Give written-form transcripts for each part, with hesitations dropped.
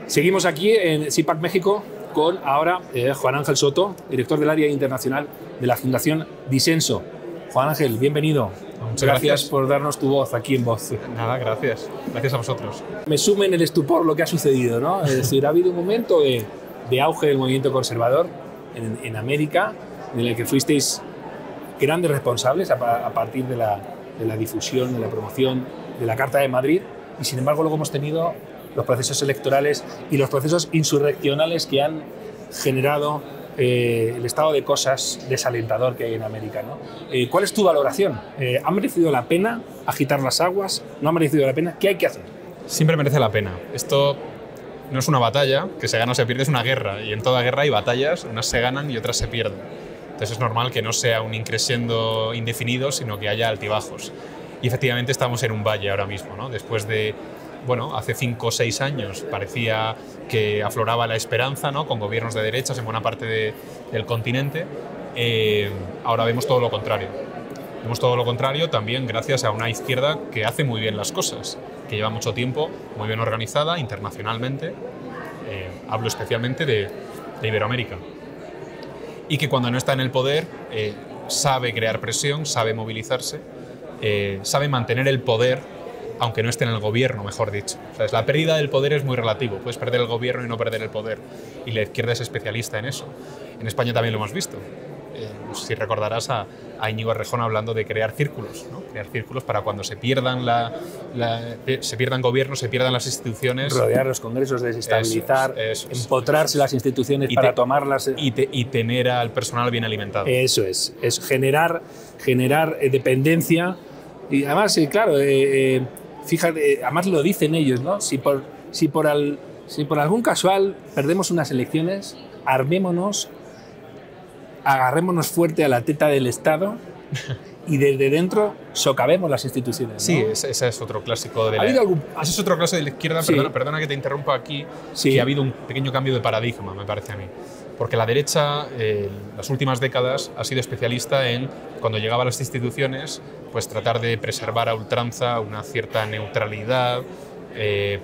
Seguimos aquí en CIPAC México con ahora Juan Ángel Soto, director del área internacional de la Fundación Disenso. Juan Ángel, bienvenido. Muchas gracias por darnos tu voz aquí en Voz. Nada, gracias. Gracias a vosotros. Me sume en el estupor lo que ha sucedido, ¿no? Es decir, ha habido un momento de auge del movimiento conservador en América, en el que fuisteis grandes responsables a partir de la difusión, de la promoción de la Carta de Madrid, y sin embargo luego hemos tenido los procesos electorales y los procesos insurreccionales que han generado el estado de cosas desalentador que hay en América, ¿no? ¿Cuál es tu valoración? ¿Ha merecido la pena agitar las aguas? ¿No ha merecido la pena? ¿Qué hay que hacer? Siempre merece la pena. Esto no es una batalla, que se gana o se pierde, es una guerra. Y en toda guerra hay batallas, unas se ganan y otras se pierden. Entonces es normal que no sea un increscendo indefinido, sino que haya altibajos. Y efectivamente estamos en un valle ahora mismo, ¿no? Después de, bueno, hace 5 o 6 años parecía que afloraba la esperanza, ¿no? Con gobiernos de derechas en buena parte del continente. Ahora vemos todo lo contrario. Vemos todo lo contrario también gracias a una izquierda que hace muy bien las cosas, que lleva mucho tiempo muy bien organizada internacionalmente. Hablo especialmente de Iberoamérica. Y que cuando no está en el poder sabe crear presión, sabe movilizarse, sabe mantener el poder, aunque no esté en el gobierno, mejor dicho. O sea, la pérdida del poder es muy relativo. Puedes perder el gobierno y no perder el poder. Y la izquierda es especialista en eso. En España también lo hemos visto. No sé si recordarás a Íñigo Errejón hablando de crear círculos, ¿no? Crear círculos para cuando se pierdan se pierdan gobiernos, se pierdan las instituciones. Rodear los congresos, desestabilizar, empotrarse las instituciones para tomarlas. Y tener al personal bien alimentado. Eso es generar dependencia. Y además, claro, fíjate, además lo dicen ellos, ¿no? Si por algún casual perdemos unas elecciones, armémonos, agarrémonos fuerte a la teta del Estado y desde dentro socavemos las instituciones, ¿no? Sí, ese es otro clásico de ese es otro clásico de la izquierda. Sí. Perdona que te interrumpa aquí, sí. Que ha habido un pequeño cambio de paradigma, me parece a mí. Porque la derecha, las últimas décadas, ha sido especialista en, cuando llegaba a las instituciones, pues tratar de preservar a ultranza una cierta neutralidad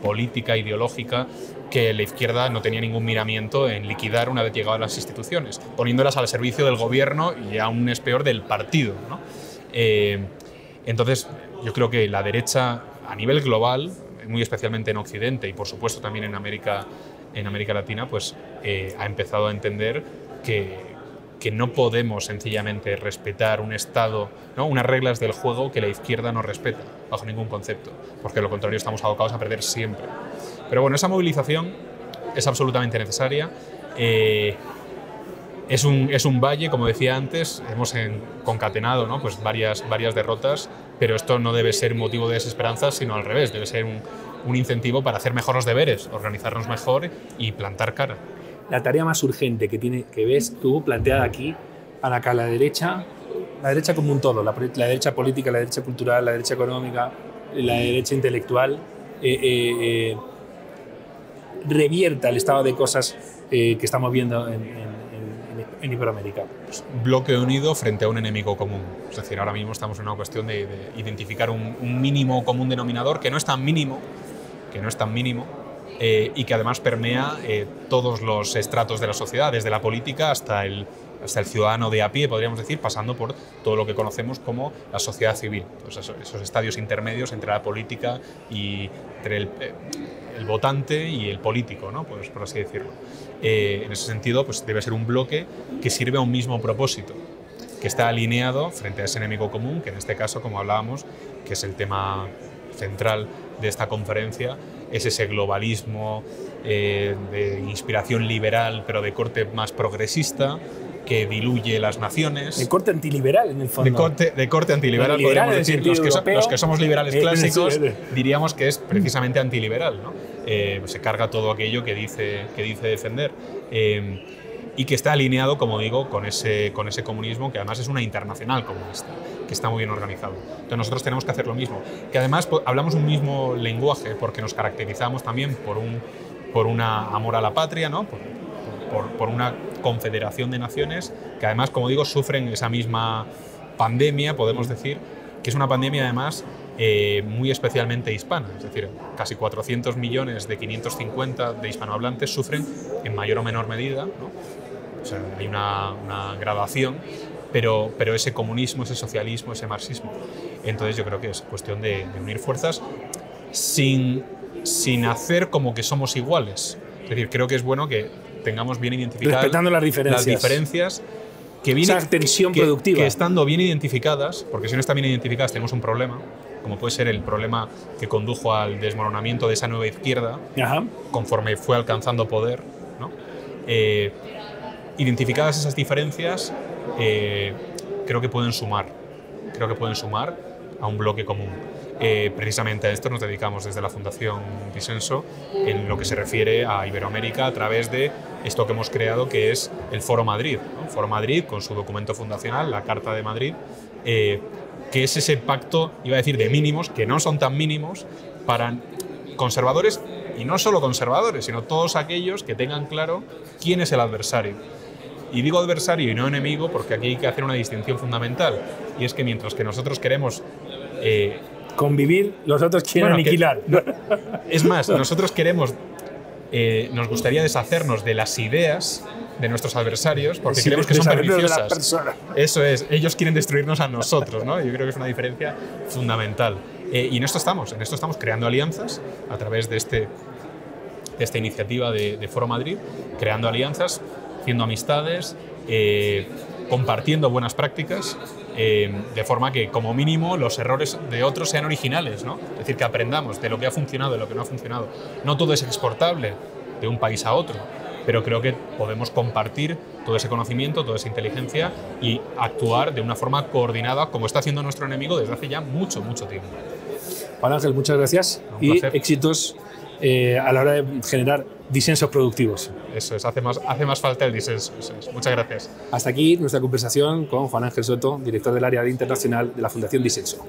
política, ideológica, que la izquierda no tenía ningún miramiento en liquidar una vez llegado a las instituciones, poniéndolas al servicio del gobierno y aún es peor del partido, ¿no? Entonces, yo creo que la derecha, a nivel global, muy especialmente en Occidente y por supuesto también en América Latina, pues ha empezado a entender que no podemos sencillamente respetar un Estado, ¿no? Unas reglas del juego que la izquierda no respeta bajo ningún concepto, porque de lo contrario estamos abocados a perder siempre. Pero bueno, esa movilización es absolutamente necesaria. Es un valle, como decía antes, hemos concatenado, ¿no? Pues varias derrotas, pero esto no debe ser motivo de desesperanza, sino al revés, debe ser un incentivo para hacer mejor los deberes, organizarnos mejor y plantar cara. La tarea más urgente que ves tú planteada aquí para que la derecha como un todo, la derecha política, la derecha cultural, la derecha económica, la derecha intelectual, revierta el estado de cosas que estamos viendo en Iberoamérica. Bloque unido frente a un enemigo común. Es decir, ahora mismo estamos en una cuestión de identificar un mínimo común denominador que no es tan mínimo, y que además permea todos los estratos de la sociedad, desde la política hasta el ciudadano de a pie, podríamos decir, pasando por todo lo que conocemos como la sociedad civil, esos estadios intermedios entre la política y entre el votante y el político, ¿no? Pues, por así decirlo. En ese sentido, pues debe ser un bloque que sirve a un mismo propósito, que está alineado frente a ese enemigo común, que en este caso, como hablábamos, que es el tema central de esta conferencia, es ese globalismo de inspiración liberal, pero de corte más progresista, que diluye las naciones. De corte antiliberal, en el fondo. De corte antiliberal, podríamos decir. Los que somos liberales clásicos diríamos que es precisamente antiliberal, ¿no? Se carga todo aquello que dice defender. Y que está alineado, como digo, con ese comunismo, que además es una internacional comunista, que está muy bien organizado. Entonces nosotros tenemos que hacer lo mismo. Que además hablamos un mismo lenguaje, porque nos caracterizamos también por un amor a la patria, ¿no? Por una confederación de naciones que además, como digo, sufren esa misma pandemia, podemos decir, que es una pandemia además muy especialmente hispana, es decir, casi 400 millones de 550 de hispanohablantes sufren en mayor o menor medida, ¿no? O sea, hay una gradación, pero ese comunismo, ese socialismo, ese marxismo. Entonces yo creo que es cuestión de unir fuerzas sin hacer como que somos iguales. Es decir, creo que es bueno que tengamos bien identificadas respetando las diferencias que, viene, esa tensión productiva. Que estando bien identificadas, porque si no están bien identificadas tenemos un problema, como puede ser el problema que condujo al desmoronamiento de esa nueva izquierda, Ajá. conforme fue alcanzando poder, ¿no? Identificadas esas diferencias, creo que pueden sumar a un bloque común. Precisamente a esto nos dedicamos desde la Fundación Disenso en lo que se refiere a Iberoamérica a través de esto que hemos creado, que es el Foro Madrid, ¿no? Foro Madrid con su documento fundacional, la Carta de Madrid, que es ese pacto, iba a decir, de mínimos, que no son tan mínimos para conservadores, y no solo conservadores, sino todos aquellos que tengan claro quién es el adversario. Y digo adversario y no enemigo porque aquí hay que hacer una distinción fundamental, y es que mientras que nosotros queremos convivir, los otros quieren aniquilar. Es más, nosotros queremos, nos gustaría deshacernos de las ideas de nuestros adversarios porque creemos que son perniciosas. Eso es, ellos quieren destruirnos a nosotros, ¿no? Yo creo que es una diferencia fundamental. Y en esto estamos creando alianzas a través de esta iniciativa de Foro Madrid, creando alianzas, haciendo amistades, compartiendo buenas prácticas, de forma que, como mínimo, los errores de otros sean originales, ¿no? Es decir, que aprendamos de lo que ha funcionado, de lo que no ha funcionado. No todo es exportable de un país a otro, pero creo que podemos compartir todo ese conocimiento, toda esa inteligencia y actuar de una forma coordinada, como está haciendo nuestro enemigo desde hace ya mucho, mucho tiempo. Juan Ángel, muchas gracias y éxitos a la hora de generar disensos productivos. Eso es, hace más falta el disenso. Eso es. Muchas gracias. Hasta aquí nuestra conversación con Juan Ángel Soto, director del área de internacional de la Fundación Disenso.